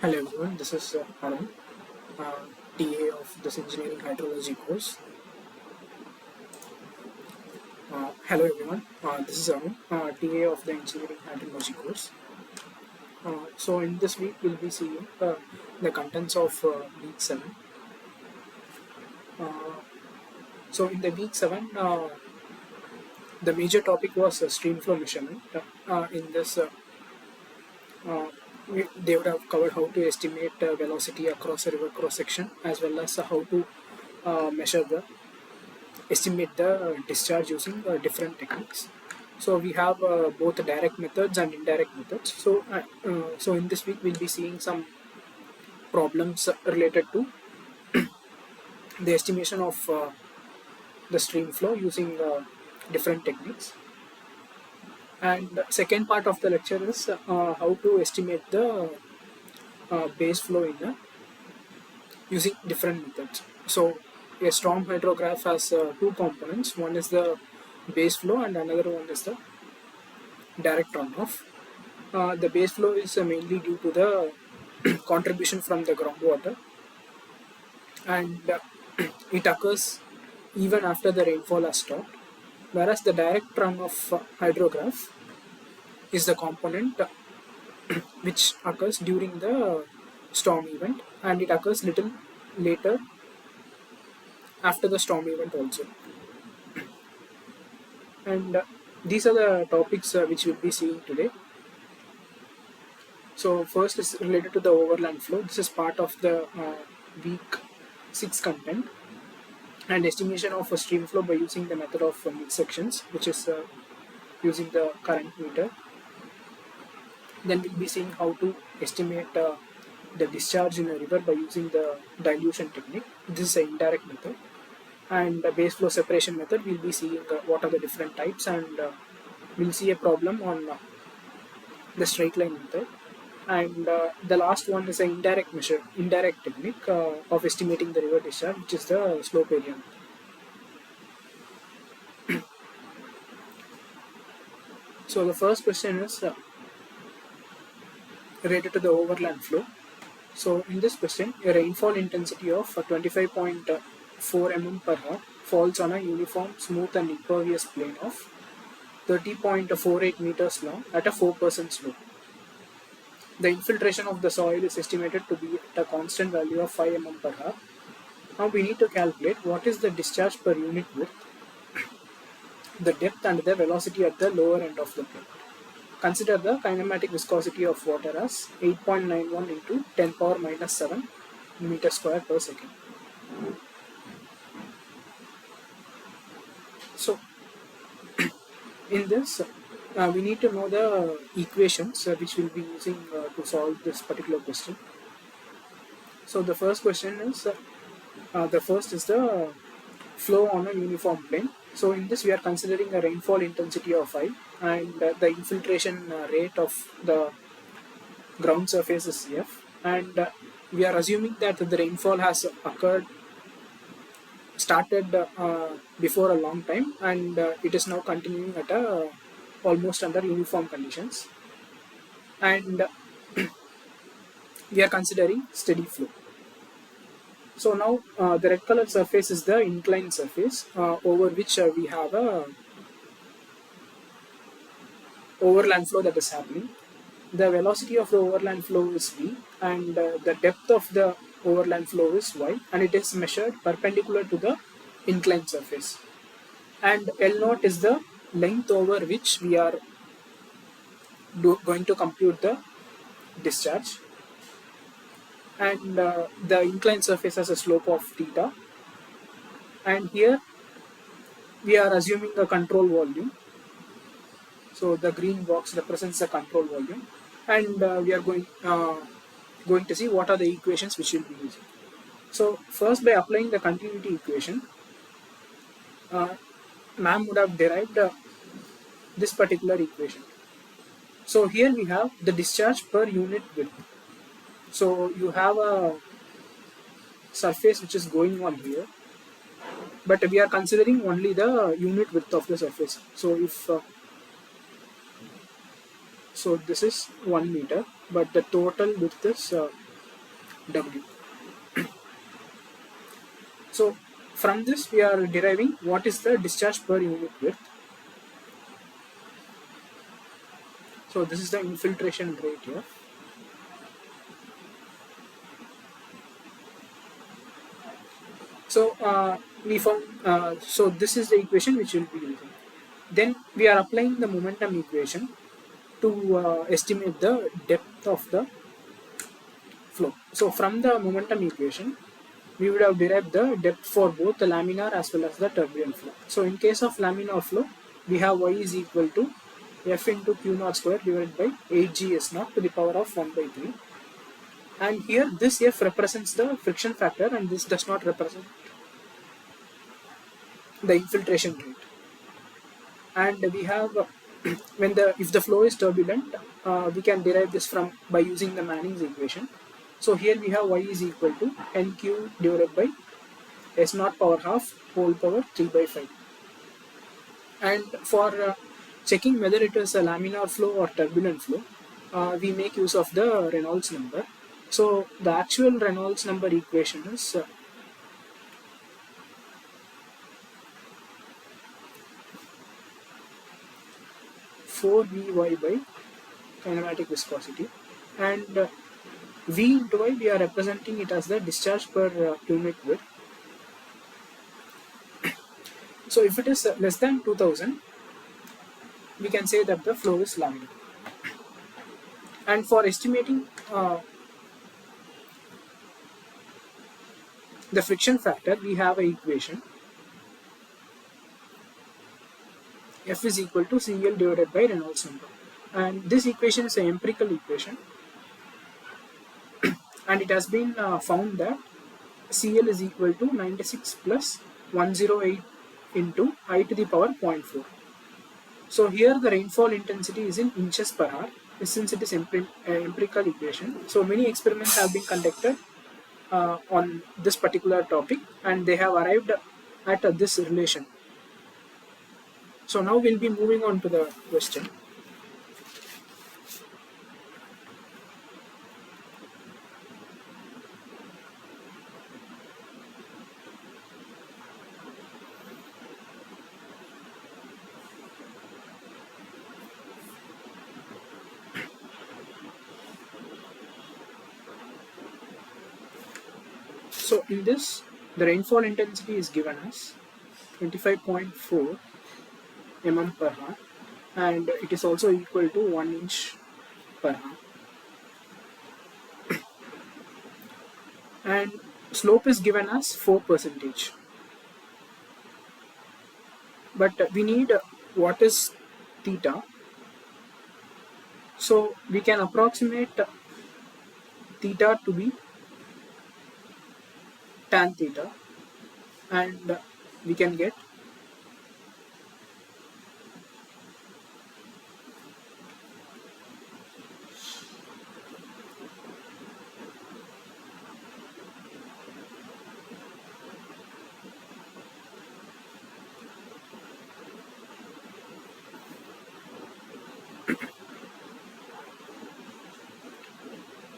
Hello everyone, this is Arun, TA of this engineering hydrology course. Hello everyone, this is Arun, TA of the engineering hydrology course. So in this week we'll be seeing the contents of week 7. Uh, so in the week 7, the major topic was streamflow measurement. In this, they would have covered how to estimate velocity across a river cross section, as well as how to measure the estimate the discharge using different techniques. So we have both direct methods and indirect methods. So in this week we'll be seeing some problems related to the estimation of the stream flow using different techniques. And the second part of the lecture is how to estimate the base flow in using different methods. So a storm hydrograph has two components. One is the base flow and another one is the direct runoff. The base flow is mainly due to the contribution from the groundwater, and it occurs even after the rainfall has stopped, whereas the direct runoff hydrograph is the component which occurs during the storm event, and it occurs little later after the storm event also. And these are the topics which we'll be seeing today. So first is related to the overland flow. This is part of the week 6 content, and estimation of a stream flow by using the method of midsections, which is using the current meter. Then we'll be seeing how to estimate the discharge in a river by using the dilution technique. This is an indirect method. And the base flow separation method, we'll be seeing what are the different types, and we'll see a problem on the straight line method. And the last one is an indirect technique of estimating the river discharge, which is the slope area. So the first question is related to the overland flow. So in this question, a rainfall intensity of 25.4 mm per hour falls on a uniform, smooth and impervious plain of 30.48 meters long at a 4% slope. The infiltration of the soil is estimated to be at a constant value of 5 mm per hour. Now we need to calculate what is the discharge per unit width, the depth and the velocity at the lower end of the plane. Consider the kinematic viscosity of water as 8.91 into 10 power minus 7 meter square per second. So in this, we need to know the equations which we'll be using to solve this particular question. So the first question is, the first is the flow on a uniform plane. So in this we are considering a rainfall intensity of 5, and the infiltration rate of the ground surface is F, and we are assuming that the rainfall has started before a long time, and it is now continuing at almost under uniform conditions, and we are considering steady flow. So now the red color surface is the inclined surface over which we have a overland flow that is happening. The velocity of the overland flow is v, and the depth of the overland flow is y, and it is measured perpendicular to the inclined surface. And L naught is the length over which we are going to compute the discharge, and the inclined surface has a slope of theta, and here we are assuming a control volume. So the green box represents the control volume, and we are going to see what are the equations which we will be using. So first, by applying the continuity equation, ma'am would have derived this particular equation. So here we have the discharge per unit width. So you have a surface which is going on here, but we are considering only the unit width of the surface. So if so this is 1 meter, but the total width is W. So from this we are deriving what is the discharge per unit width. So this is the infiltration rate here. So we found, so this is the equation which we will be using. Then we are applying the momentum equation to estimate the depth of the flow. So from the momentum equation, we would have derived the depth for both the laminar as well as the turbulent flow. So in case of laminar flow, we have y is equal to f into q naught square divided by 8gs naught to the power of 1 by 3. And here this f represents the friction factor and this does not represent the infiltration rate. And we have when the if the flow is turbulent, we can derive this from by using the Manning's equation. So here we have y is equal to nq divided by s naught power half whole power 3 by 5. And for checking whether it is a laminar flow or turbulent flow, we make use of the Reynolds number. So the actual Reynolds number equation is 4Vy by kinematic viscosity, and V into Y we are representing it as the discharge per unit width. So if it is less than 2000, we can say that the flow is laminar. And for estimating the friction factor, we have an equation F is equal to CL divided by Reynolds number. And this equation is an empirical equation, and it has been found that CL is equal to 96 plus 108 into I to the power 0.4. So here the rainfall intensity is in inches per hour, since it is empirical equation. So many experiments have been conducted on this particular topic, and they have arrived at this relation. So now we'll be moving on to the question. So in this, the rainfall intensity is given as 25.4 mm per hour, and it is also equal to 1 inch per hour. And slope is given as 4%. But we need what is theta. So we can approximate theta to be tan theta, and we can get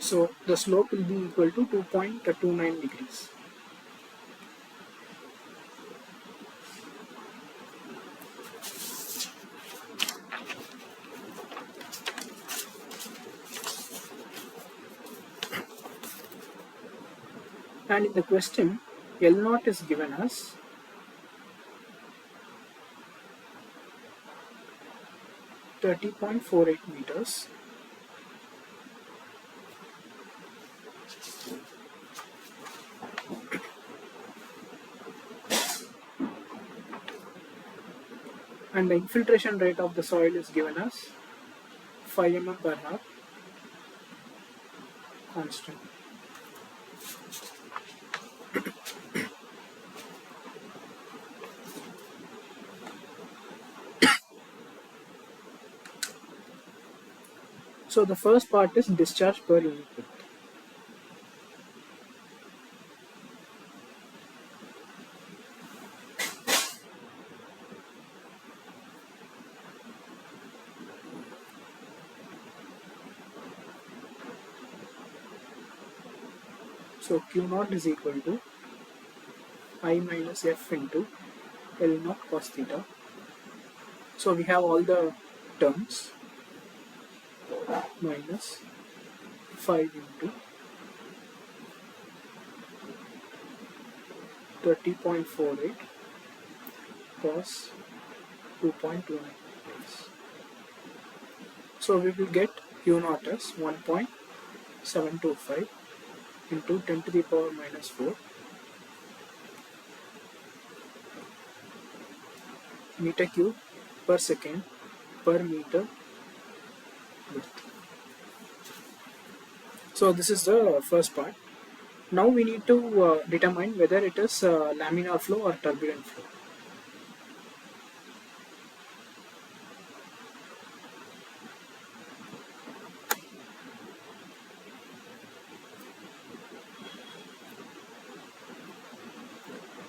so the slope will be equal to 2.29 degrees. And in the question, L naught is given as 30.48 meters. And the infiltration rate of the soil is given as 5 mm per hour constant. So the first part is discharge per unit width. So Q naught is equal to I minus F into L naught cos theta. So we have all the terms minus 5 into 30.48 cos 2.29. So we will get Q naught as 1.725 into 10 to the power minus 4 meter cube per second per meter width. So this is the first part. Now we need to determine whether it is laminar flow or turbulent flow.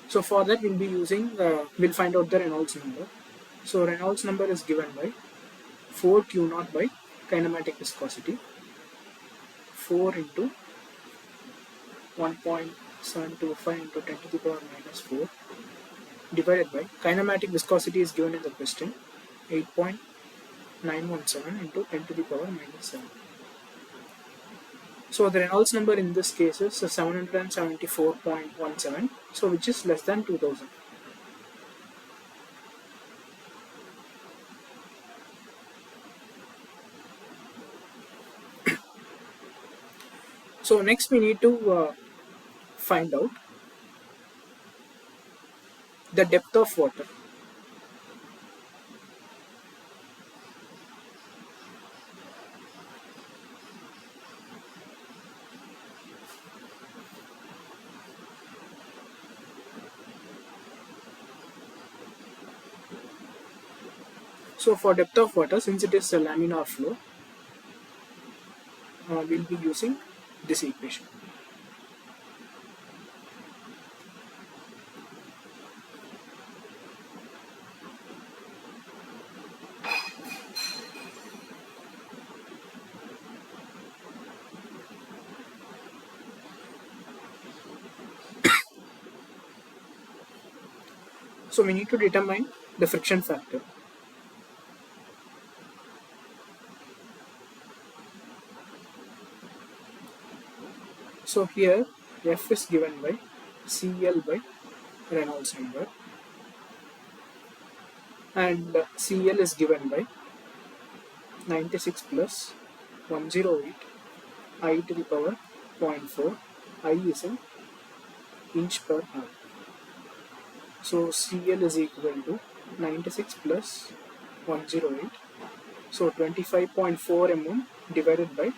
So for that we'll be using, we'll find out the Reynolds number. So Reynolds number is given by 4 Q naught by kinematic viscosity, 4 into 1.725 into 10 to the power minus 4 divided by kinematic viscosity is given in the question, 8.917 into 10 to the power minus 7. So the Reynolds number in this case is 774.17, so which is less than 2000. So next we need to find out the depth of water. So for depth of water, since it is a laminar flow, we'll be using this equation. So we need to determine the friction factor. So here F is given by CL by Reynolds number, and CL is given by 96 plus 108 I to the power 0.4. I is in inch per hour. So CL is equal to 96 plus 108. So 25.4 mm divided by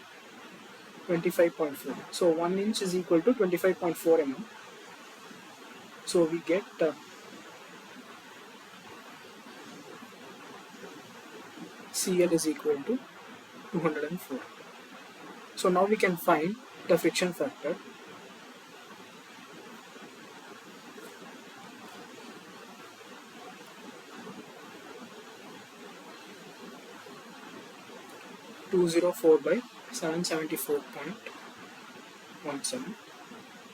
25.4. So 1 inch is equal to 25.4 mm. So we get CL is equal to 204. So now we can find the friction factor. (204 by 774.17).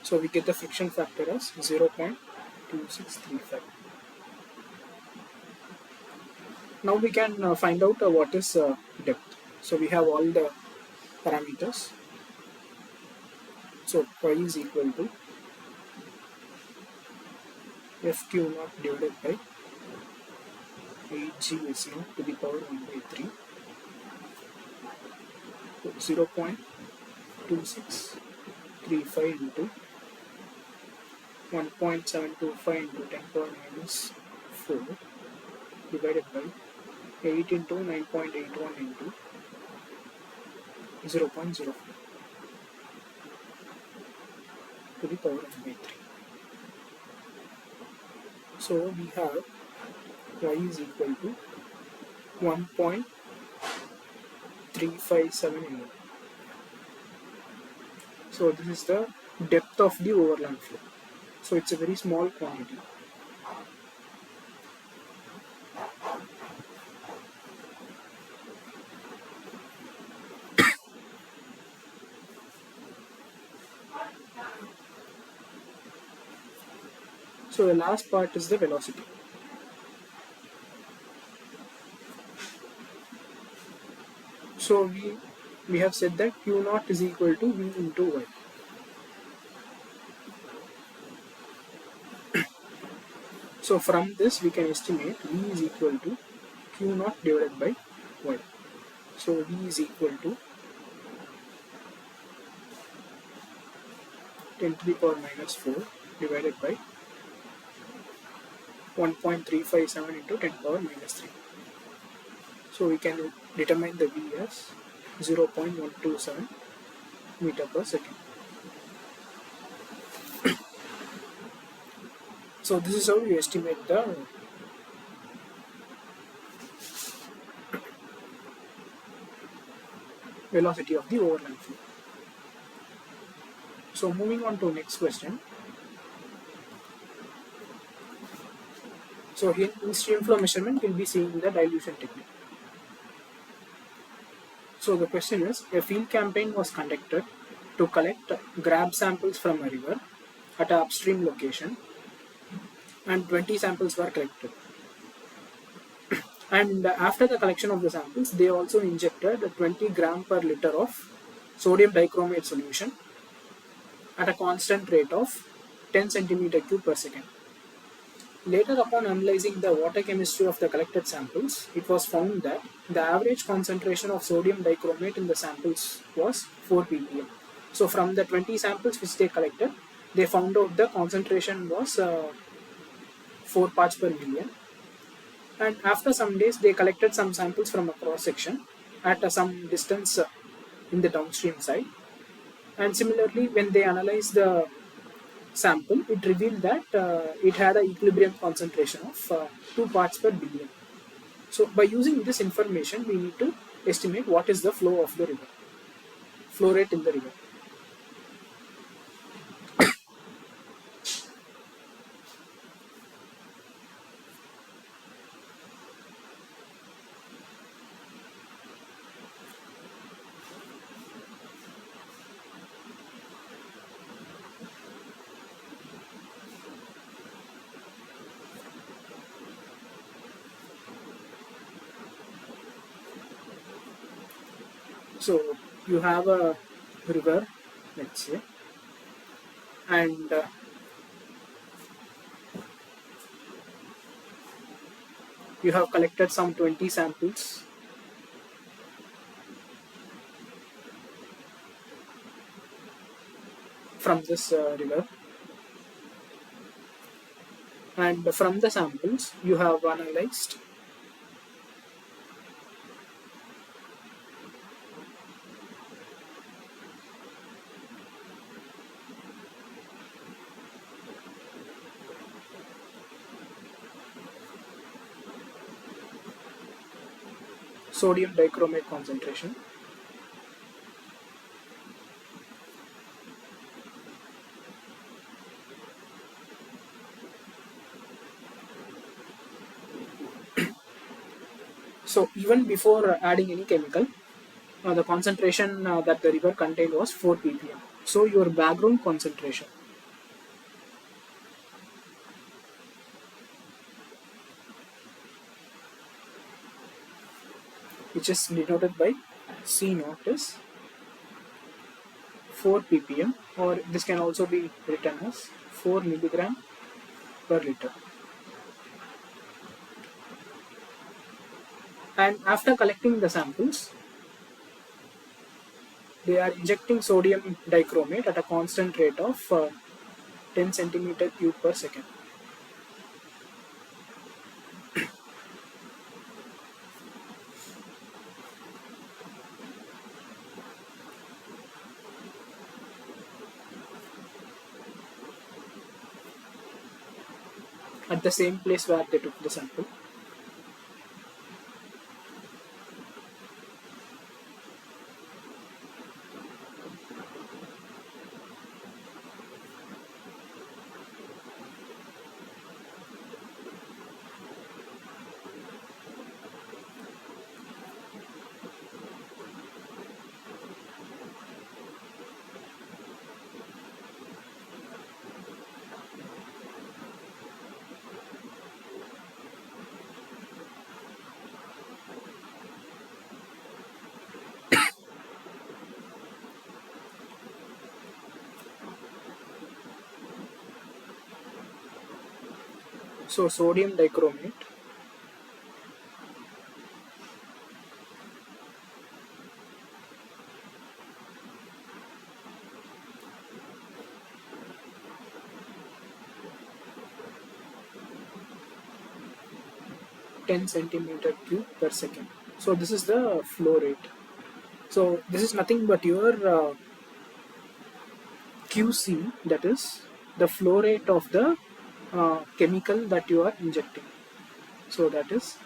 So we get the friction factor as 0.2635. Now we can find out what is depth. So we have all the parameters. So y is equal to FQ naught divided by 8G S naught to the power 1 by 3. 0.2635 into 1.725 into 10 power minus 4 divided by 8 into 9.81 into 0.04 to the power 1 by 3. So we have y is equal to 1.357 mm. So this is the depth of the overland flow. So it's a very small quantity. So the last part is the velocity. So we have said that Q naught is equal to V into Y. So from this we can estimate V is equal to Q naught divided by Y. So V is equal to 10 to the power minus 4 divided by 1.357 into 10 power minus 3. So we can determine the V as 0.127 meter per second. So this is how we estimate the velocity of the overland flow. So moving on to next question. So here in streamflow measurement we'll be seeing the dilution technique. So the question is, a field campaign was conducted to collect grab samples from a river at an upstream location, and 20 samples were collected. And after the collection of the samples, they also injected 20 gram per liter of sodium dichromate solution at a constant rate of 10 centimeter cube per second. Later, upon analyzing the water chemistry of the collected samples, it was found that the average concentration of sodium dichromate in the samples was 4 ppm. So from the 20 samples which they collected, they found out the concentration was 4 parts per million. And after some days, they collected some samples from a cross section at some distance in the downstream side. And similarly, when they analyzed the sample, it revealed that it had an equilibrium concentration of 2 parts per billion. So by using this information, we need to estimate what is the flow of the river, flow rate in the river. So you have a river, let's say, and you have collected some 20 samples from this river, and from the samples you have analyzed sodium dichromate concentration. So even before adding any chemical, the concentration that the river contained was 4 ppm. So your background concentration, which is denoted by C naught, is 4 ppm, or this can also be written as 4 milligram per liter. And after collecting the samples, they are injecting sodium dichromate at a constant rate of 10 centimeter cube per second. At the same place where they took the sample. So sodium dichromate, ten centimeter cube per second. So this is the flow rate. So this is nothing but your QC, that is the flow rate of the chemical that you are injecting. So that is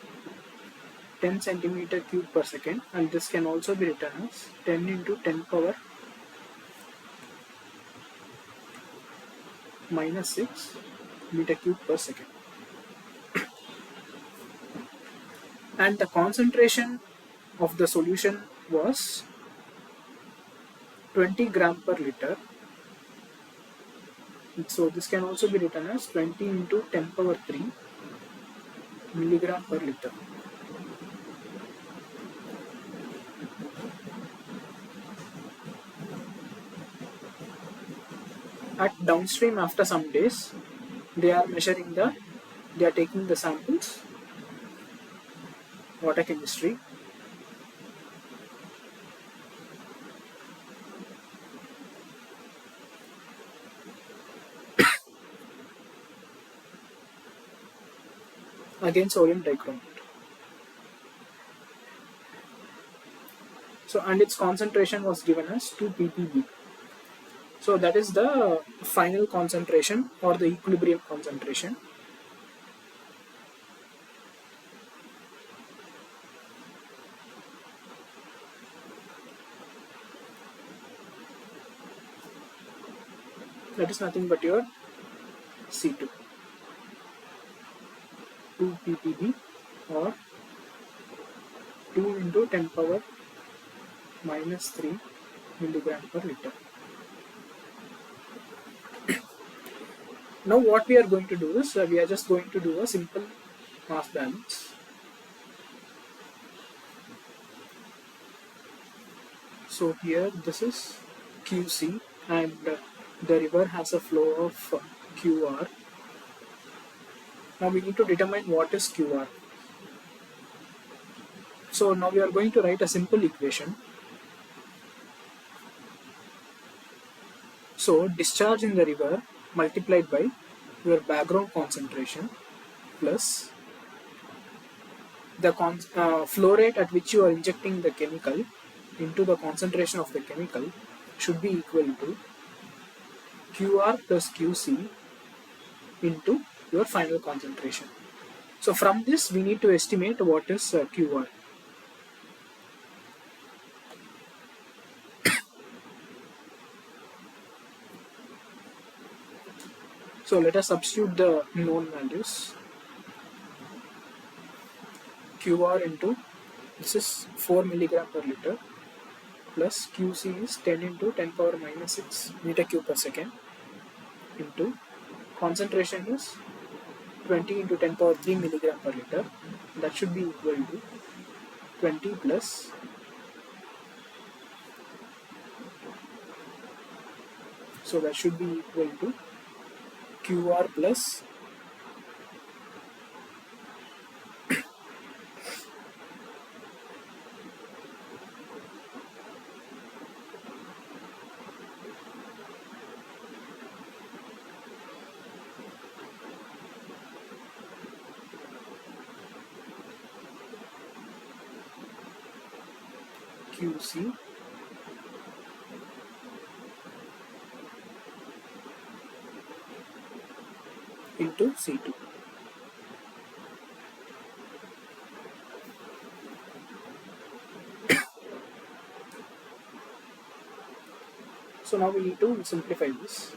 10 centimeter cube per second, and this can also be written as 10 into 10 power minus 6 meter cube per second. And the concentration of the solution was 20 gram per liter. So this can also be written as 20 into 10 power 3 milligram per liter. At downstream, after some days, they are taking the samples, water chemistry, again sodium dichromate. So, and its concentration was given as 2 ppb. So that is the final concentration or the equilibrium concentration. That is nothing but your C2, 2 ppb or 2 into 10 power minus 3 milligram per liter. Now what we are going to do is, we are just going to do a simple mass balance. So here this is QC, and the river has a flow of QR. Now we need to determine what is QR. So now we are going to write a simple equation. So discharge in the river multiplied by your background concentration plus the flow rate at which you are injecting the chemical into the concentration of the chemical should be equal to QR plus QC into your final concentration. So from this we need to estimate what is QR. So let us substitute the known values. QR into, this is 4 milligram per liter, plus QC is 10 into 10 power minus 6 meter cube per second, into concentration is 20 into 10 power 3 milligram per liter. That should be equal to 20 plus so that should be equal to QR plus QC into C2. So now we need to simplify this.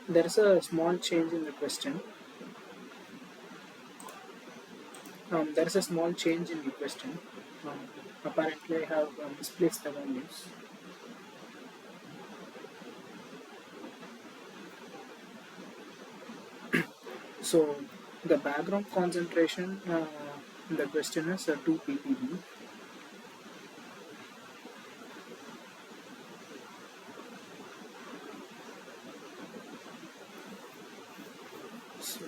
There is a small change in the question. There is a small change in the question. Apparently, I have misplaced the values. So, the background concentration in the question is 2 ppb. So,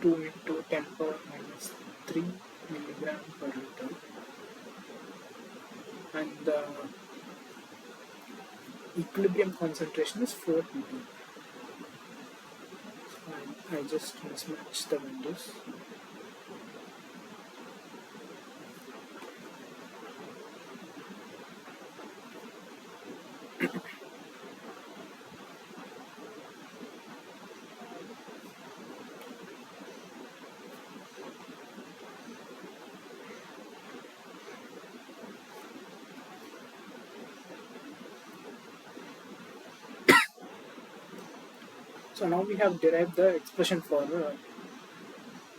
two into 10 power minus 3 milligram per liter, and the equilibrium concentration is 4 ppb. So I just mismatched the values. So now we have derived the expression for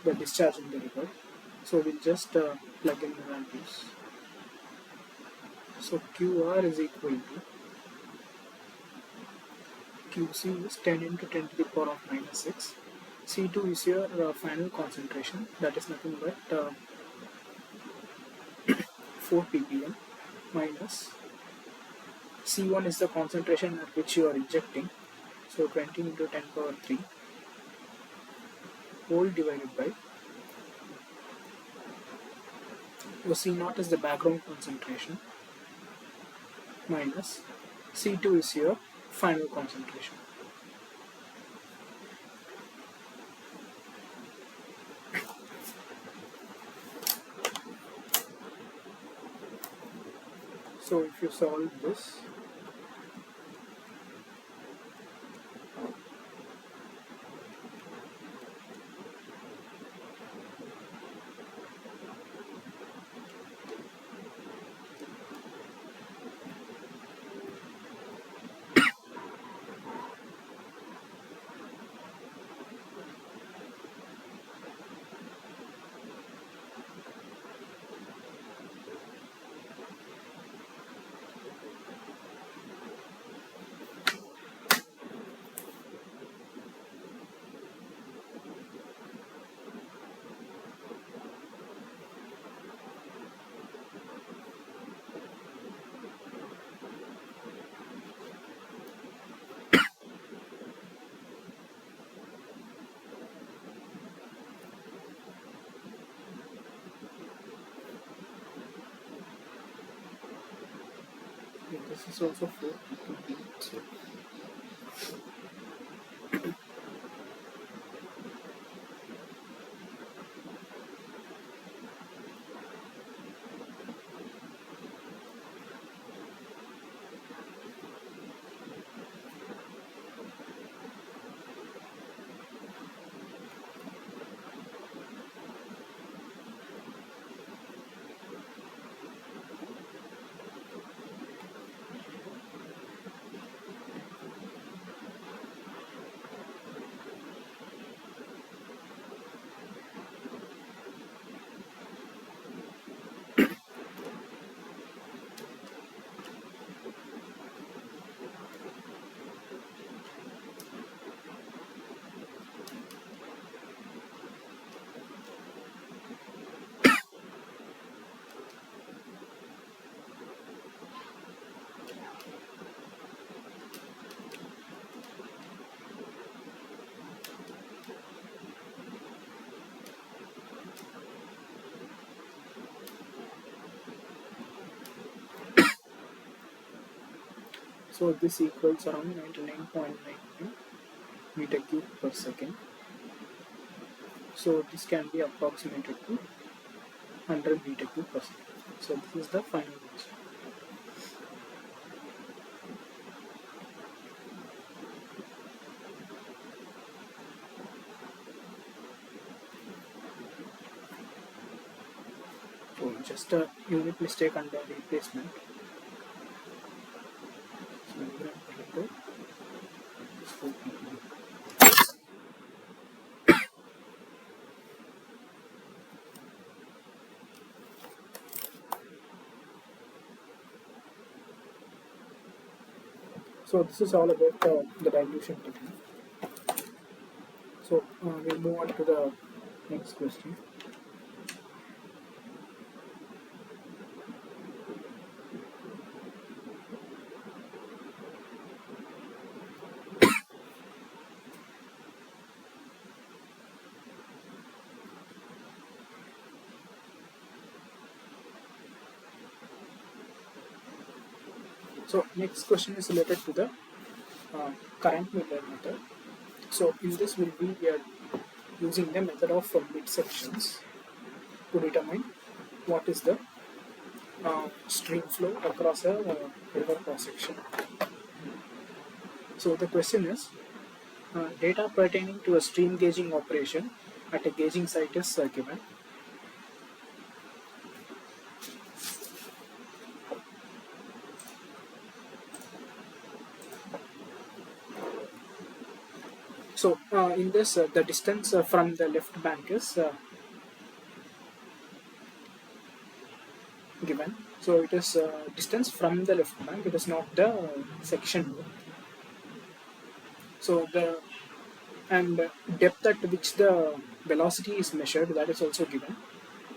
the discharge in the river. So we'll just plug in the values. So QR is equal to QC is 10 into 10 to the power of minus 6. C2 is your final concentration, that is nothing but 4 ppm, minus C1 is the concentration at which you are injecting, so 20 into 10 power 3 whole divided by C0 is the background concentration, minus C2 is your final concentration. So if you solve this, this is also 4 ppb. So So this equals around 99.99 meter cube per second. So this can be approximated to 100 meter cube per second. So this is the final answer. just a unit mistake under replacement. So this is all about the dilution technique. So we'll move on to the next question. So next question is related to the current meter method. So in this we are using the method of midsections to determine what is the stream flow across a river cross section. So the question is data pertaining to a stream gauging operation at a gauging site is given. So in this the distance from the left bank is given. So it is distance from the left bank, it is not the section. So the depth at which the velocity is measured, that is also given,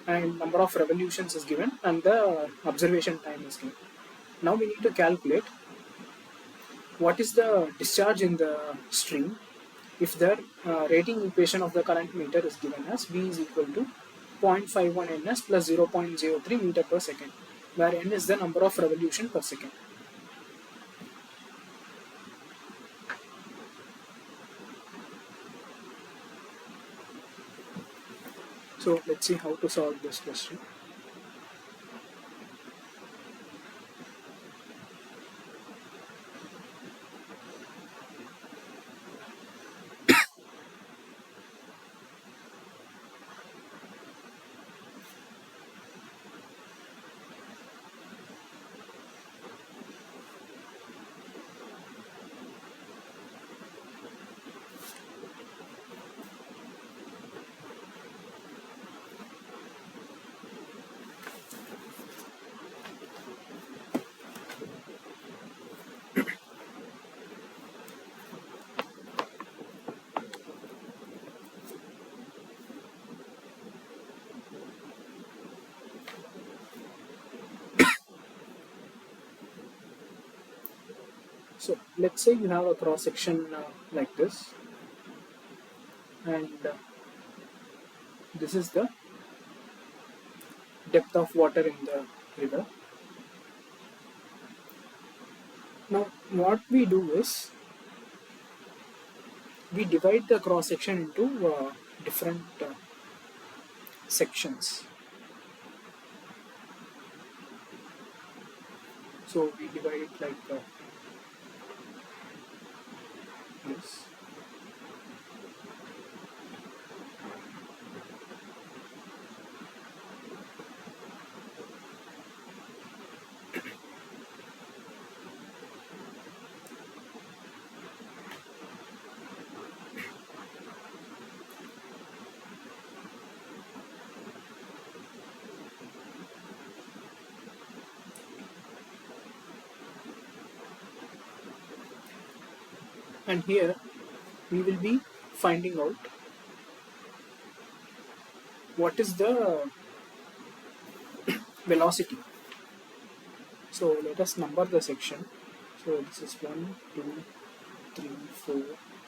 and number of revolutions is given, and the observation time is given. Now we need to calculate what is the discharge in the stream if the rating equation of the current meter is given as V is equal to 0.51 ns plus 0.03 meter per second, where n is the number of revolution per second. So let's see how to solve this question. So let's say you have a cross section like this, and this is the depth of water in the river. Now what we do is we divide the cross section into different sections. So we divide it like this. And here we will be finding out what is the velocity. So let us number the section. So this is 1, 2, 3, 4,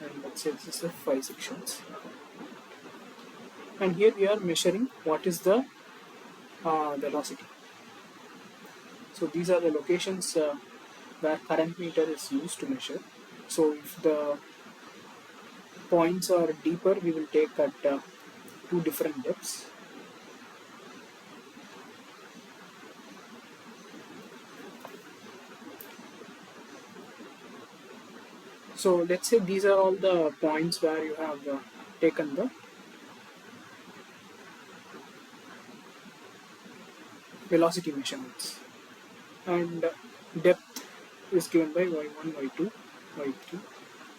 and let's say this is the 5 sections. And here we are measuring what is the velocity. So these are the locations where current meter is used to measure. So if the points are deeper, we will take at 2 different depths. So let's say these are all the points where you have taken the velocity measurements, and depth is given by y1, y2, y3,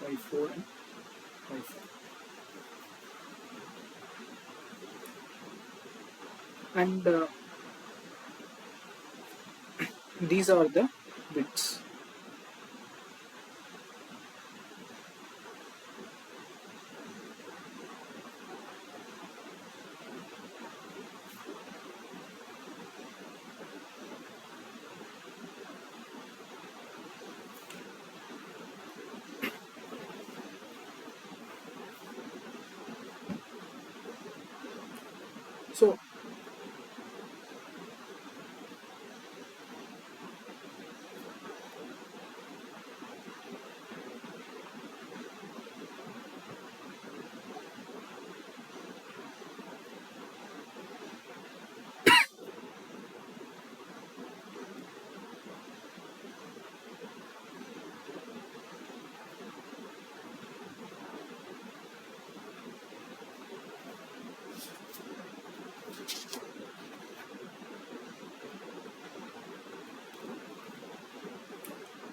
y4, and y5. And these are the widths. So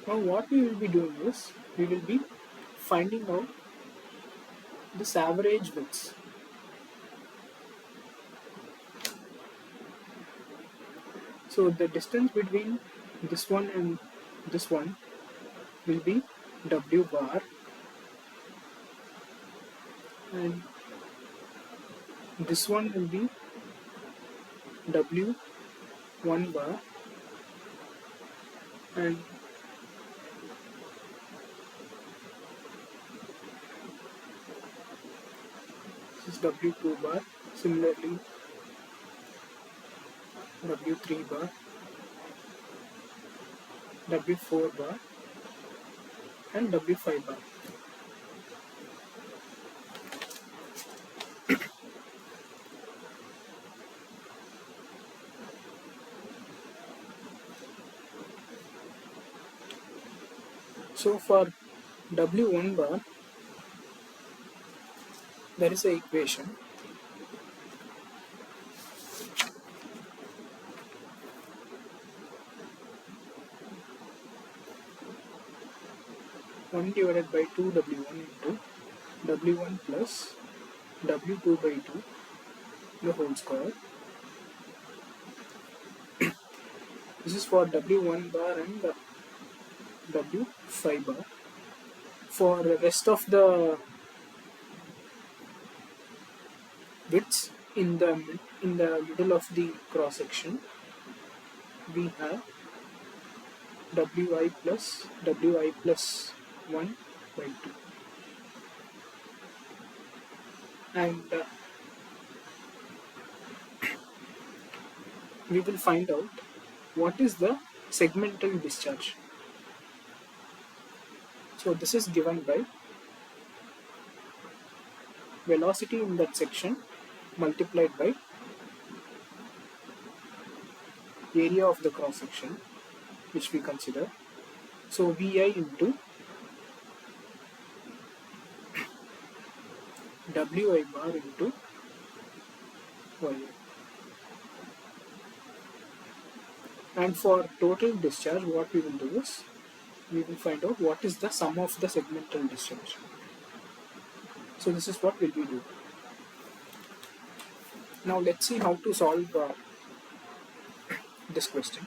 now what we will be doing is, we will be finding out this average widths. So the distance between this one and this one will be W bar, and this one will be W1 bar, and this is W2 bar. Similarly, W3 bar, W4 bar, and W5 bar. So for W1 bar, there is an equation. One divided by 2 W1 into W1 plus W2 by 2 the whole square. This is for W1 bar and W5 bar. For the rest of the widths in the middle of the cross section, we have Wi plus 1 by 2, and we will find out what is the segmental discharge. So this is given by velocity in that section multiplied by area of the cross section, which we consider. So Vi into Wi bar into Yi. And for total discharge, what we will do is, we will find out what is the sum of the segmental discharge. So this is what we'll be doing. Now let's see how to solve this question.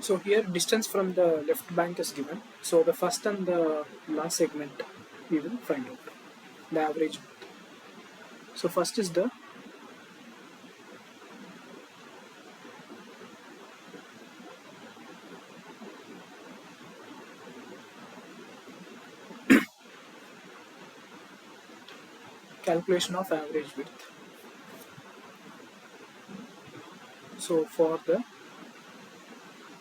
So here distance from the left bank is given. So the first and the last segment we will find out the average width. So first is the calculation of average width. So for the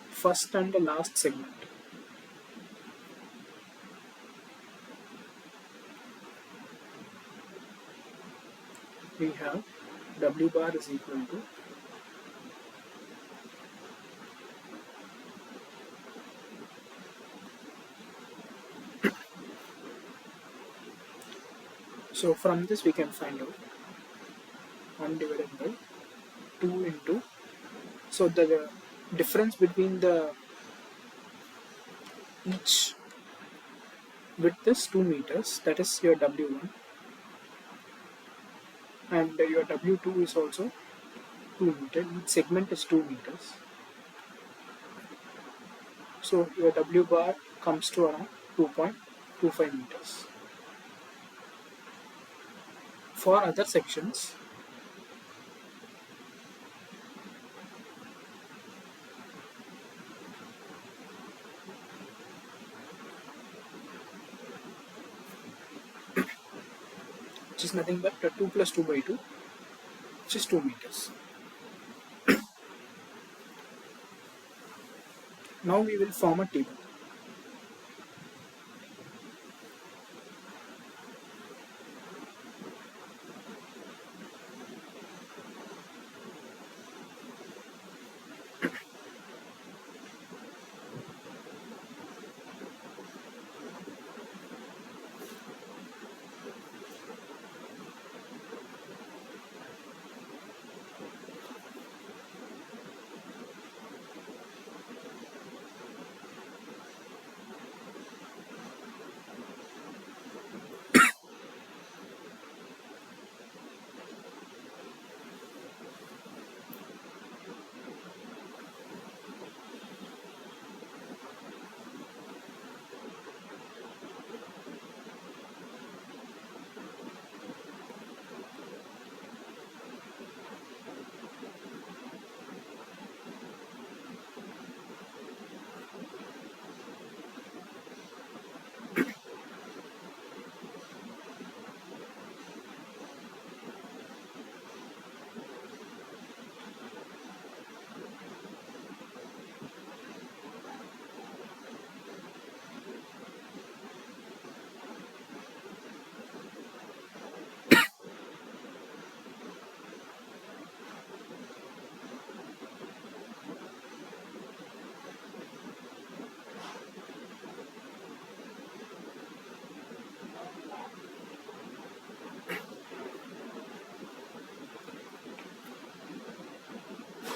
first and the last segment, we have W bar is equal to So from this we can find out 1 divided by 2 into, so the difference between the each width is 2 meters, that is your W1, and your W2 is also 2 meters. Each segment is 2 meters. So your W bar comes to around 2.25 meters. For other sections, which is nothing but 2 plus 2 by 2, which is 2 meters. Now we will form a table.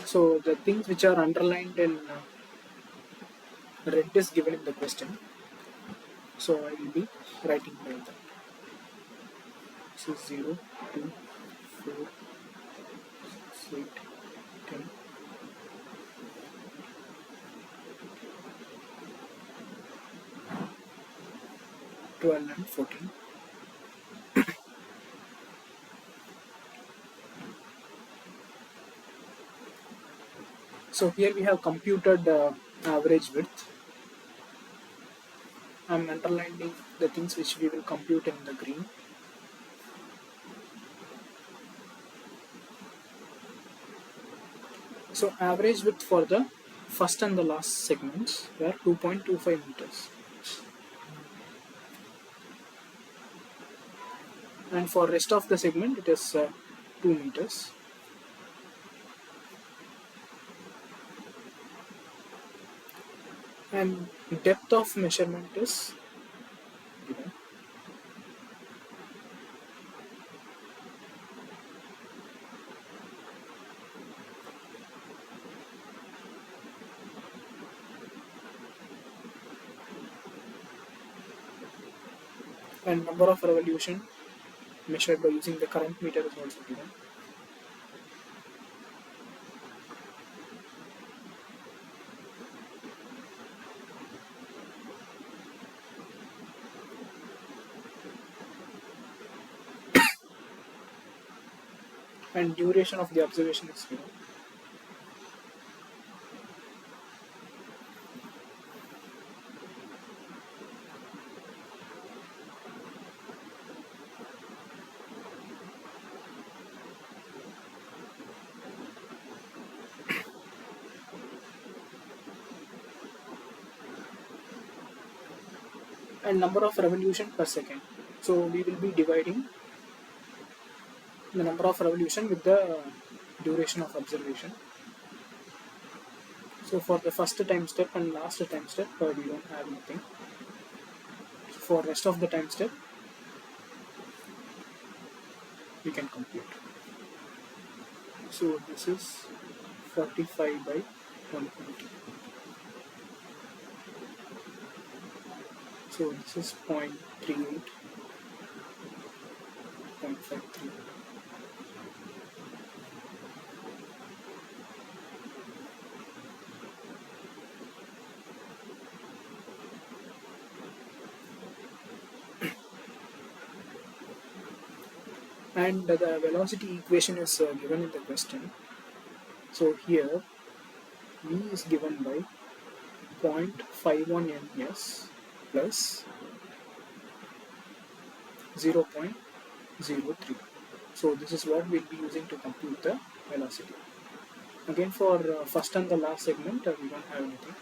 So the things which are underlined in red is given in the question. So I will be writing down that. This is 0, 2, 4, 6, 8, 10, 12 and 14. So here we have computed average width. I am underlining the things which we will compute in the green. So average width for the first and the last segments were 2.25 meters. And for rest of the segment it is 2 meters. And depth of measurement is given. And number of revolution measured by using the current meter is also given. And duration of the observation is given. And number of revolution per second. So we will be dividing the number of revolution with the duration of observation. So for the first time step and last time step we don't have anything. For rest of the time step we can compute. So this is 45 by 120. So this is 0.38, 0.53. And the velocity equation is given in the question. So here V is given by 0.51 ns plus 0.03. So this is what we'll be using to compute the velocity. Again, for first and the last segment, we don't have anything.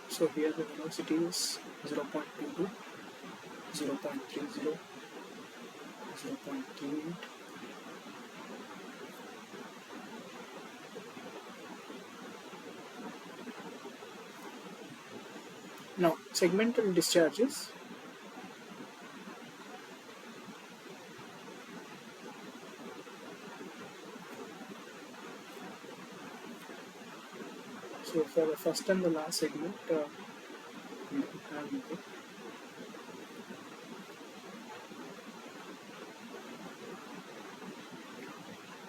So here the velocity is 0.22, 0.30, 0.38. Now, segmental discharges. So for the first and the last segment, we don't have anything.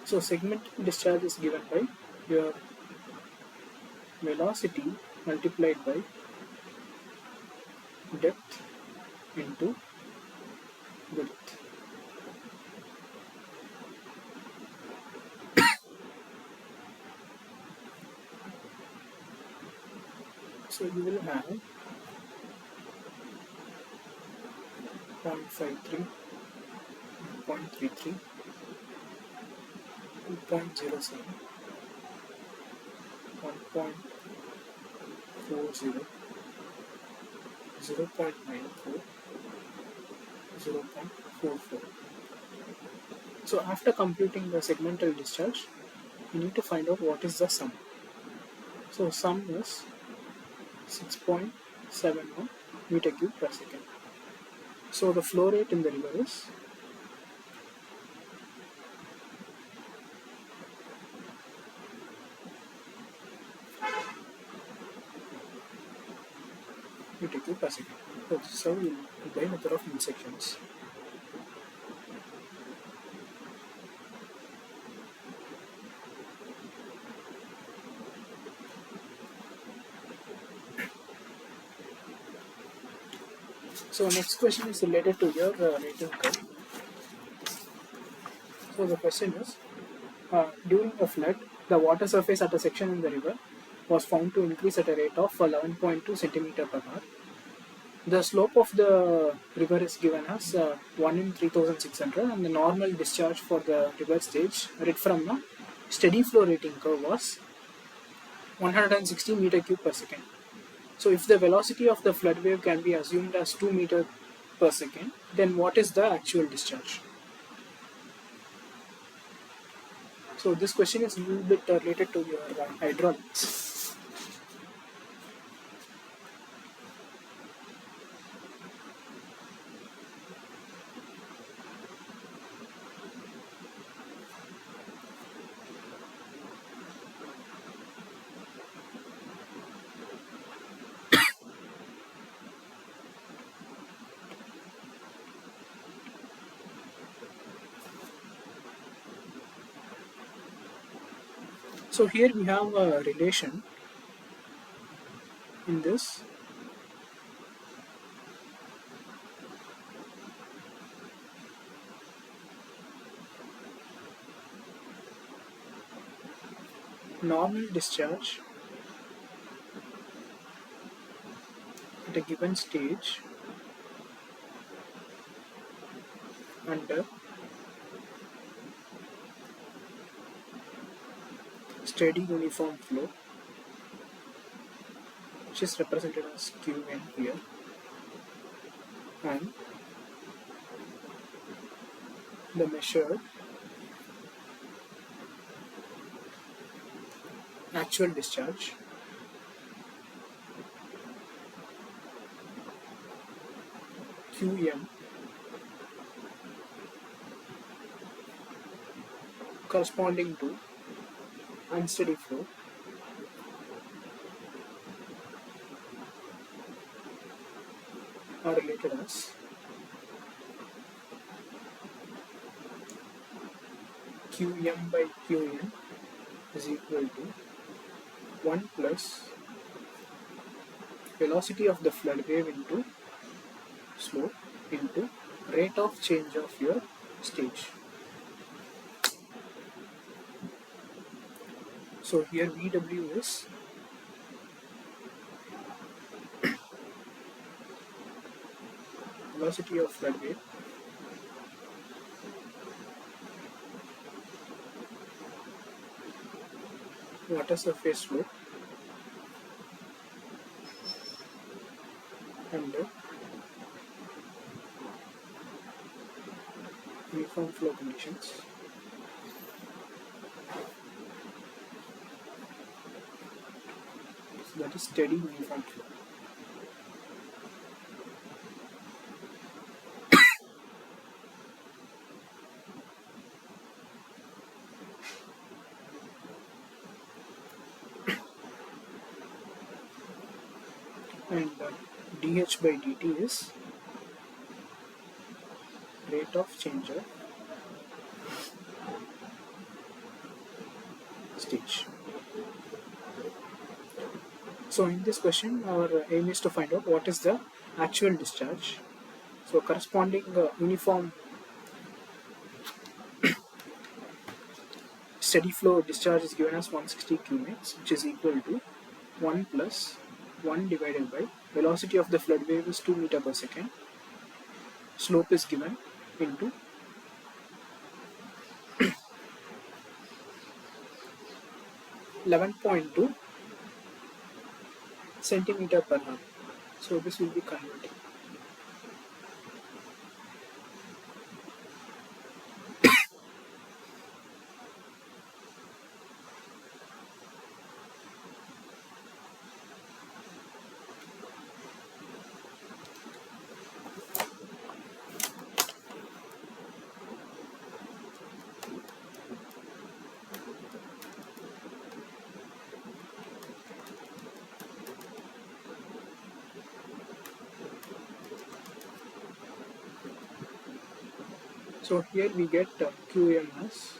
So segmental discharge is given by your velocity multiplied by depth into width. So you will have 0.53, 0.33, 2.07, 1.40, 0.94, 0.44. So after computing the segmental discharge, you need to find out what is the sum. So sum is 6.71 meter cube per second. So the flow rate in the river is meter cube per second. So this is how we will by method of Midsections. So next question is related to your rating curve. So the question is, during a flood, the water surface at a section in the river was found to increase at a rate of 11.2 centimeter per hour. The slope of the river is given as 1 in 3600, and the normal discharge for the river stage read from the steady flow rating curve was 160 meter cube per second. So if the velocity of the flood wave can be assumed as 2 meter per second, then what is the actual discharge? So this question is a little bit related to your hydraulics. So here we have a relation in this. Normal discharge at a given stage under steady uniform flow, which is represented as Qn here, and the measured actual discharge QM corresponding to unsteady flow are related as QM by QN is equal to 1 plus velocity of the flood wave into slope into rate of change of your stage. So here VW is velocity of flood wave water surface flow under uniform flow conditions. So that is steady uniform flow. And dH by dt is rate of change of stage. So in this question, our aim is to find out what is the actual discharge. So corresponding uniform steady flow discharge is given as 160 cubics, which is equal to 1 plus 1 divided by velocity of the flood wave is 2 meter per second. Slope is given into 11.2 centimeter per hour. So this will be converting. So here we get QM as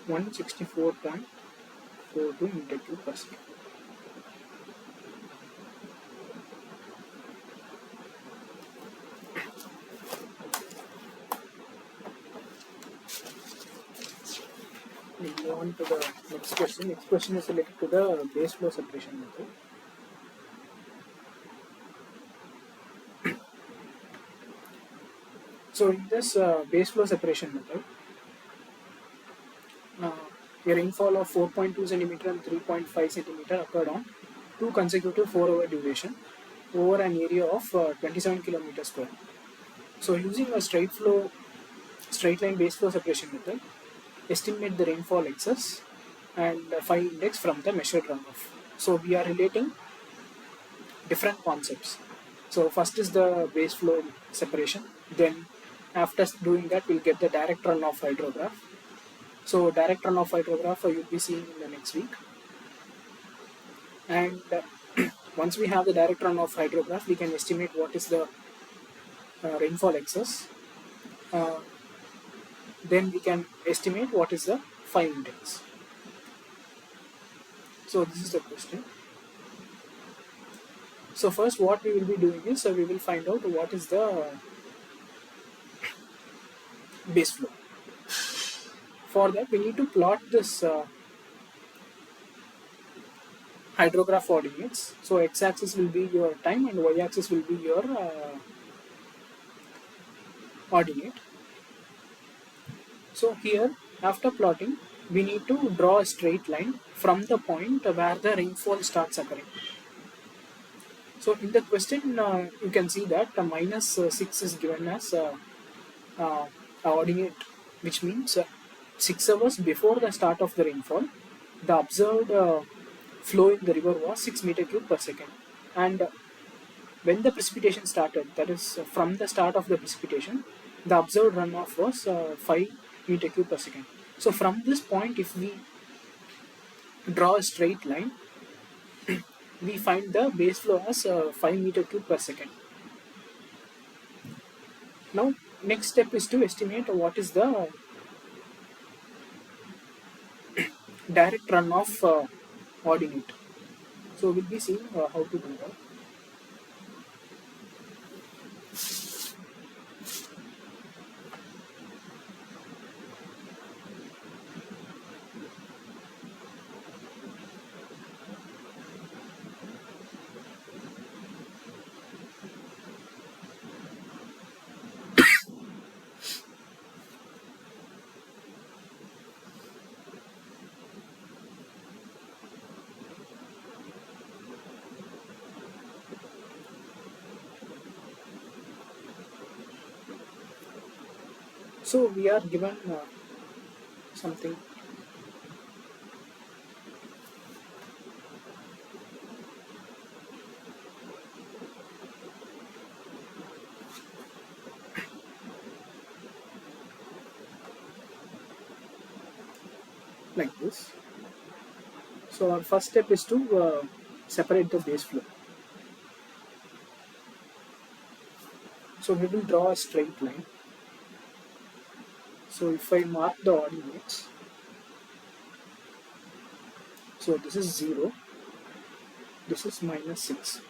164.42 meter cube per second. We move on to the next question. Next question is related to the base flow separation method. So in this base flow separation method, a rainfall of 4.2 centimeter and 3.5 centimeter occurred on 2 consecutive 4-hour duration over an area of 27 kilometers square. So using a straight line base flow separation method, estimate the rainfall excess and phi index from the measured runoff. So we are relating different concepts. So first is the base flow separation, then after doing that we'll get the direct runoff hydrograph. So direct runoff hydrograph you'll be seeing in the next week. And once we have the direct runoff hydrograph, we can estimate what is the rainfall excess. Then we can estimate what is the phi index. So this is the question. So first what we will be doing is we will find out what is the base flow. For that we need to plot this hydrograph coordinates. So x-axis will be your time and y-axis will be your ordinate. So here after plotting we need to draw a straight line from the point where the rainfall starts occurring. So in the question you can see that minus 6 is given as ordinate, which means 6 hours before the start of the rainfall, the observed flow in the river was 6 meter cube per second. And when the precipitation started, that is from the start of the precipitation, the observed runoff was 5 meter cube per second. So from this point, if we draw a straight line, we find the base flow as 5 meter cube per second. Now, next step is to estimate what is the direct runoff ordinate. So we'll be seeing how to do that. So we are given something like this. So our first step is to separate the base flow. So we will draw a straight line. So if I mark the ordinates, so this is 0, this is -6.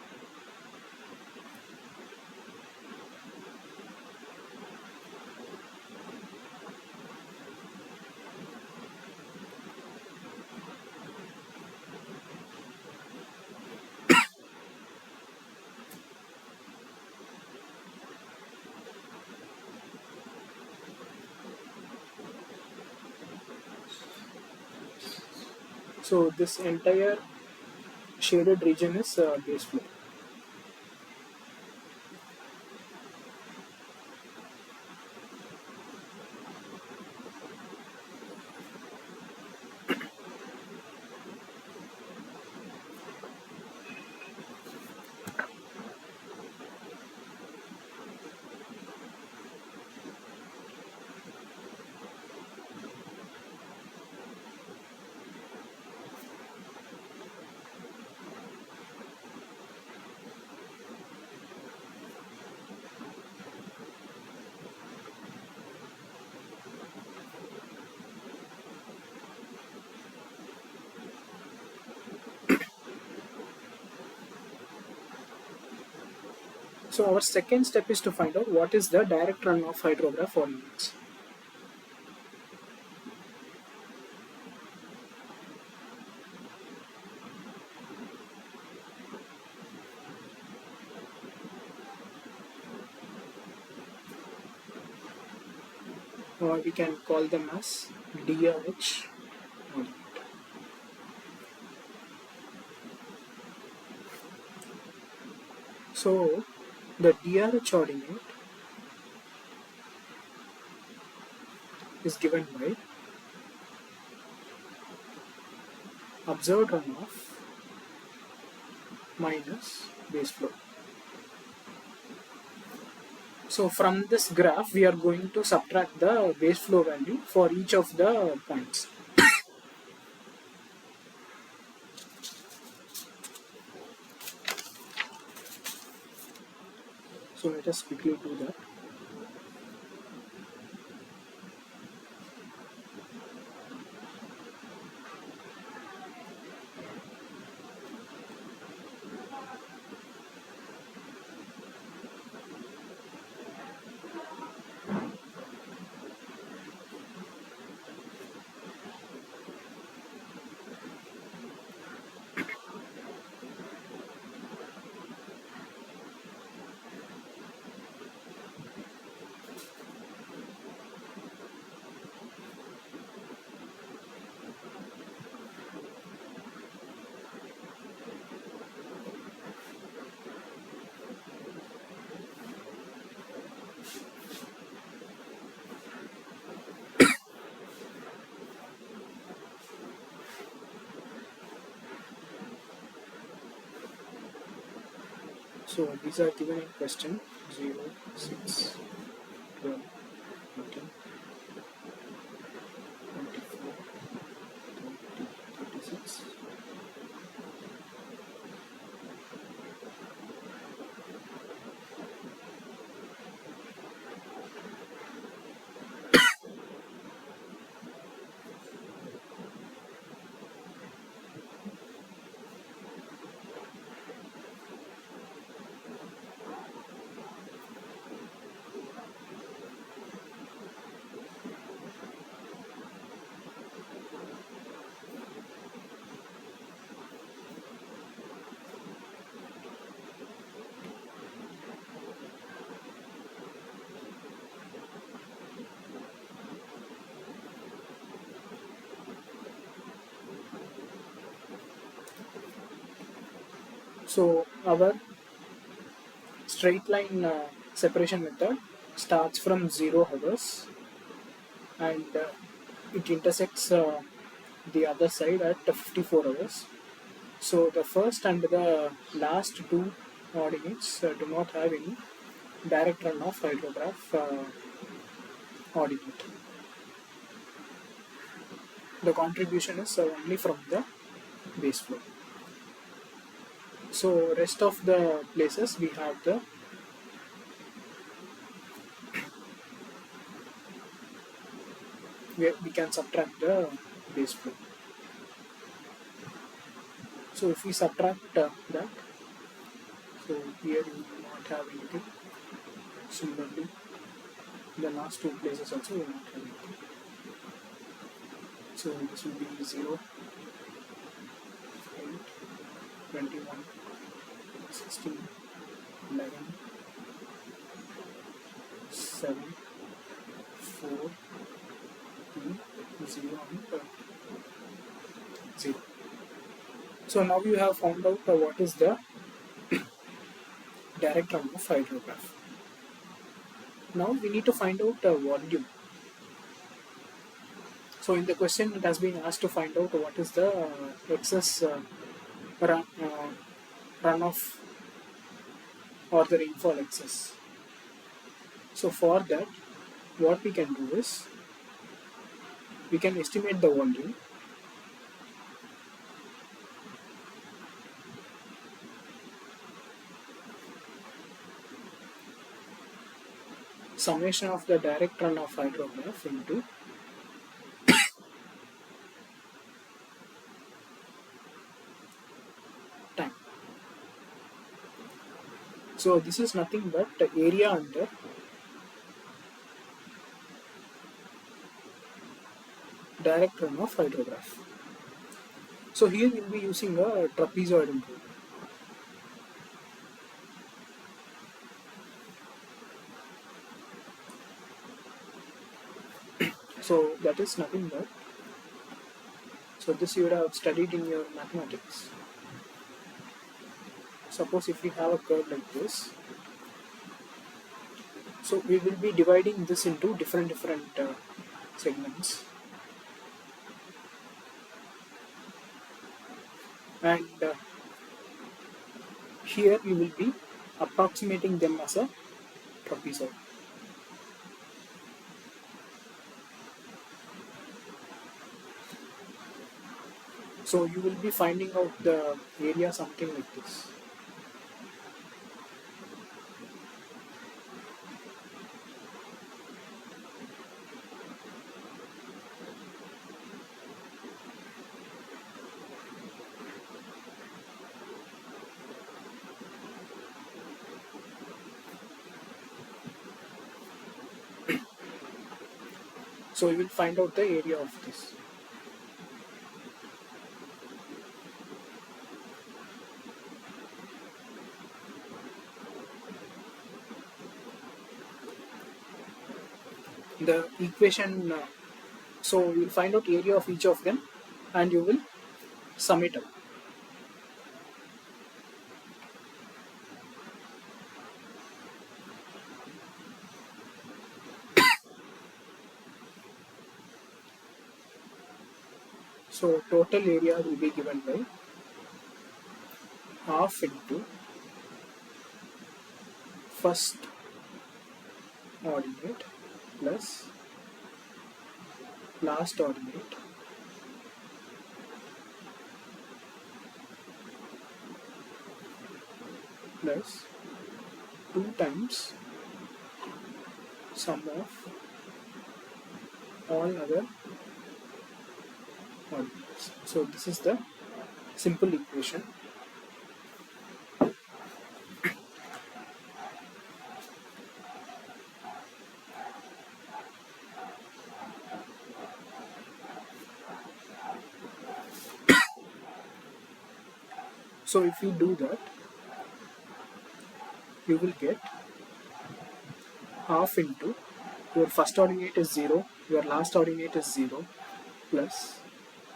So this entire shaded region is base flow. So our second step is to find out what is the direct runoff hydrograph ordinates. Or we can call them as DRH ordinate. So the DRH ordinate is given by observed runoff minus base flow. So from this graph, we are going to subtract the base flow value for each of the points. So let us quickly do that. So these are given in question 0, 6, 12, 18, 24, 30, 36. So our straight line separation method starts from 0 hours and it intersects the other side at 54 hours. So the first and the last two ordinates do not have any direct runoff hydrograph ordinate. The contribution is only from the base flow. So rest of the places we have the we can subtract the base flow. So if we subtract that, so here we will not have anything. Similarly, the last two places also will not have anything. So this will be 0, 8, 21, 16, 11, 7, 4, 3, 0 and 0. So now you have found out what is the direct runoff hydrograph. Now we need to find out volume. So in the question it has been asked to find out what is the excess runoff or the rainfall excess. So for that what we can do is we can estimate the volume summation of the direct runoff hydrograph into time. So this is nothing but area under direct runoff hydrograph. So here we will be using a trapezoidal rule. So that is nothing but, so this you would have studied in your mathematics. Suppose if we have a curve like this, so we will be dividing this into different segments, and here we will be approximating them as a trapezoid. So you will be finding out the area something like this. So we will find out the area of this. The equation, so you will find out area of each of them and you will sum it up. So total area will be given by half into first ordinate plus last ordinate plus 2 times sum of all other ordinates. So this is the simple equation. So if you do that, you will get half into your first ordinate is 0, your last ordinate is 0, plus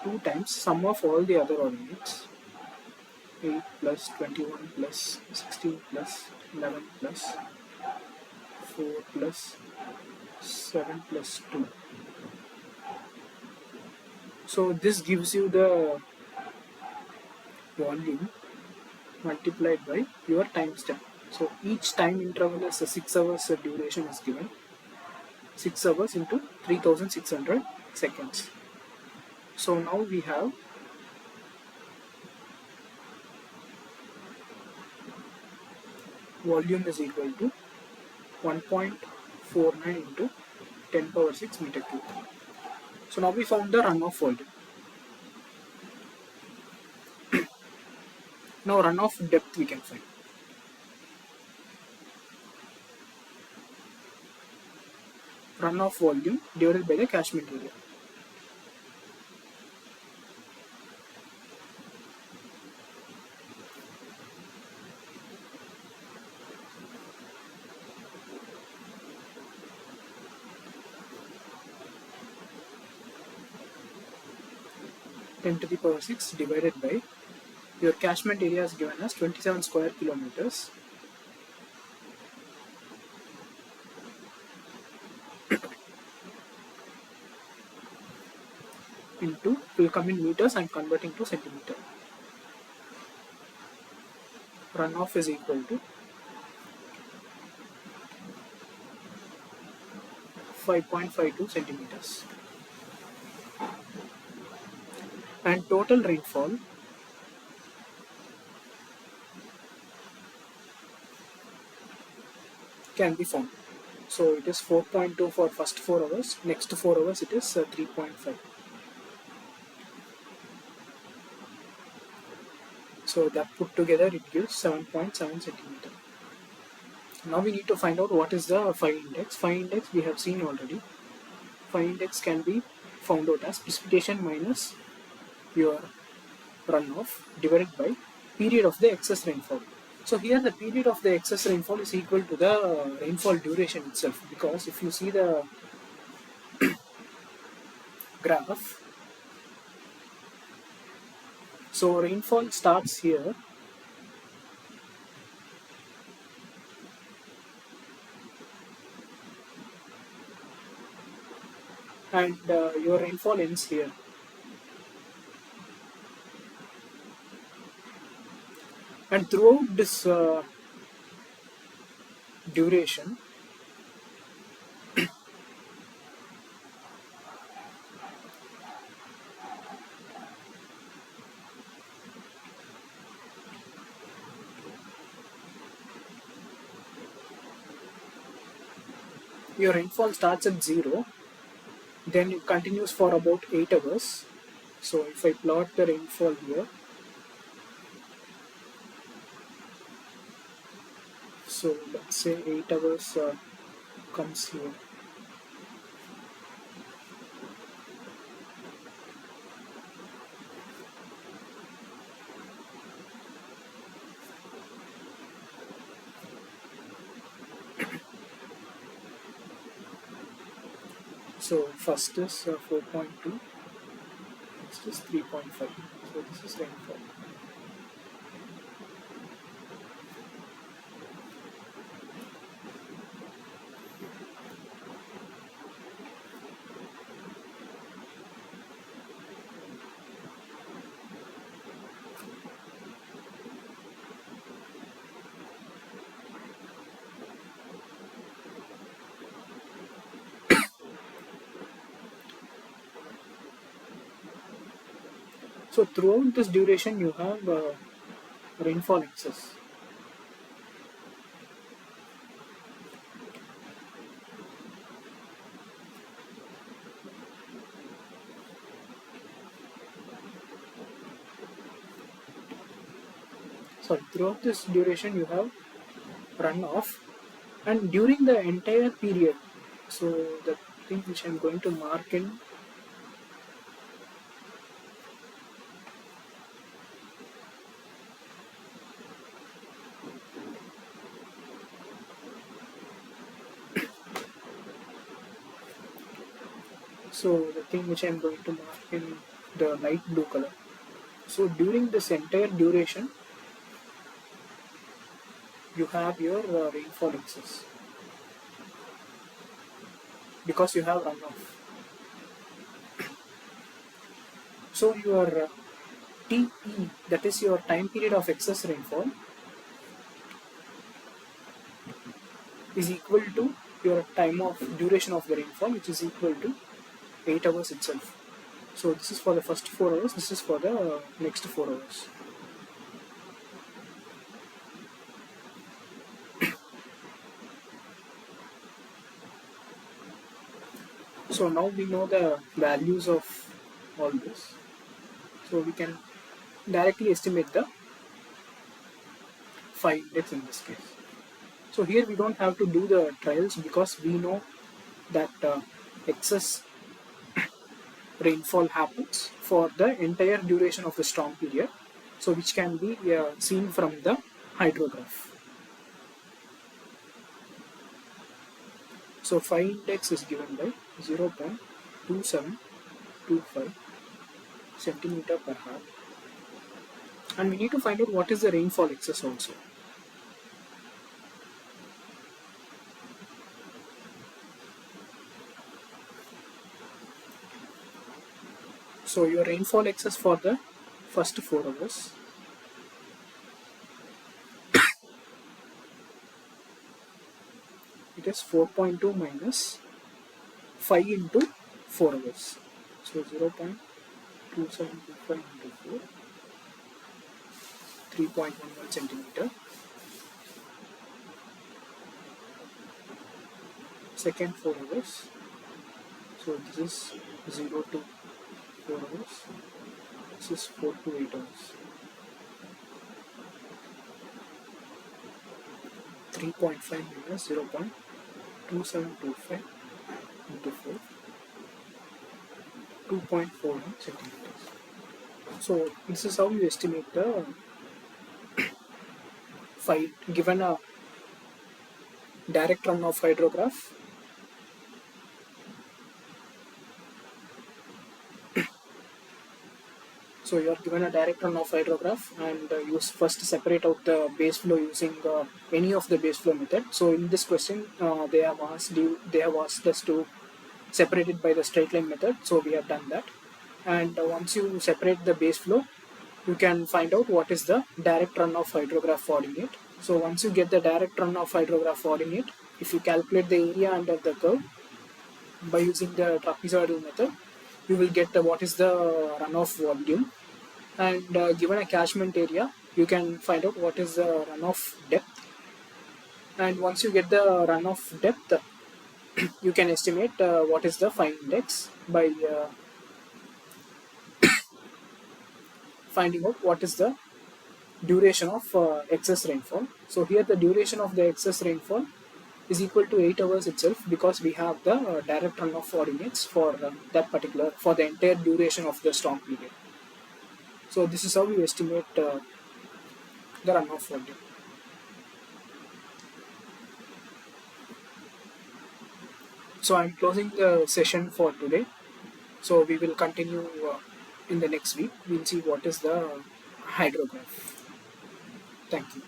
2 times sum of all the other ordinates, 8 plus 21 plus 16 plus 11 plus 4 plus 7 plus 2. So this gives you the volume multiplied by your time step. So each time interval is a 6 hours duration is given. 6 hours into 3600 seconds. So now we have volume is equal to 1.49 into 10 power 6 meter cube. So now we found the runoff volume. Now runoff depth we can find. Runoff volume divided by the catchment area. Ten to the power 6 divided by your catchment area is given as 27 square kilometers. Into, will come in meters, I'm converting to centimeter. Runoff is equal to 5.52 centimeters. And total rainfall can be found. So it is 4.2 for first 4 hours, next 4 hours it is 3.5. So that put together it gives 7.7 centimeter. Now we need to find out what is the phi index. Phi index we have seen already. Phi index can be found out as precipitation minus your runoff divided by period of the excess rainfall. So here the period of the excess rainfall is equal to the rainfall duration itself, because if you see the graph, so rainfall starts here and your rainfall ends here. And throughout this duration, your rainfall starts at 0, then it continues for about 8 hours. So if I plot the rainfall here, so let's say 8 hours comes here. So first is 4.2, next is 3.5. So this is rainfall. So throughout this duration you have rainfall excess. Sorry, throughout this duration you have runoff, and during the entire period, so the thing which I'm going to mark in, so the thing which I'm going to mark in the light blue color. So during this entire duration you have your rainfall excess because you have runoff. So your TE, that is your time period of excess rainfall, is equal to your time of duration of the rainfall, which is equal to 8 hours itself. So this is for the first 4 hours, this is for the next 4 hours. So now we know the values of all this. So we can directly estimate the phi index in this case. So here we don't have to do the trials because we know that excess rainfall happens for the entire duration of the storm period, so which can be seen from the hydrograph. So phi index is given by 0.2725 centimeter per hour, and we need to find out what is the rainfall excess also. So your rainfall excess for the first 4 hours it is 4.2 minus 5 into 4 hours. So 0.2725 into 4, 3.11 centimeter. Second 4 hours. So this is 0 to 4 hours. This is 4 to 8 hours. 3.5 minus 0.2725 into 4, 2.41 centimeters. So this is how you estimate the phi given a direct runoff hydrograph. So you are given a direct runoff hydrograph, and you first separate out the base flow using any of the base flow method. So in this question, they have asked us to separate it by the straight line method. So we have done that. And once you separate the base flow, you can find out what is the direct runoff hydrograph coordinate. So once you get the direct runoff hydrograph coordinate, if you calculate the area under the curve by using the trapezoidal method, you will get what is the runoff volume, and given a catchment area you can find out what is the runoff depth, and once you get the runoff depth you can estimate what is the phi index by finding out what is the duration of excess rainfall. So here the duration of the excess rainfall is equal to 8 hours itself because we have the direct runoff coordinates for that particular, for the entire duration of the storm period. So this is how we estimate the runoff volume. So I'm closing the session for today. So we will continue in the next week. We'll see what is the hydrograph. Thank you.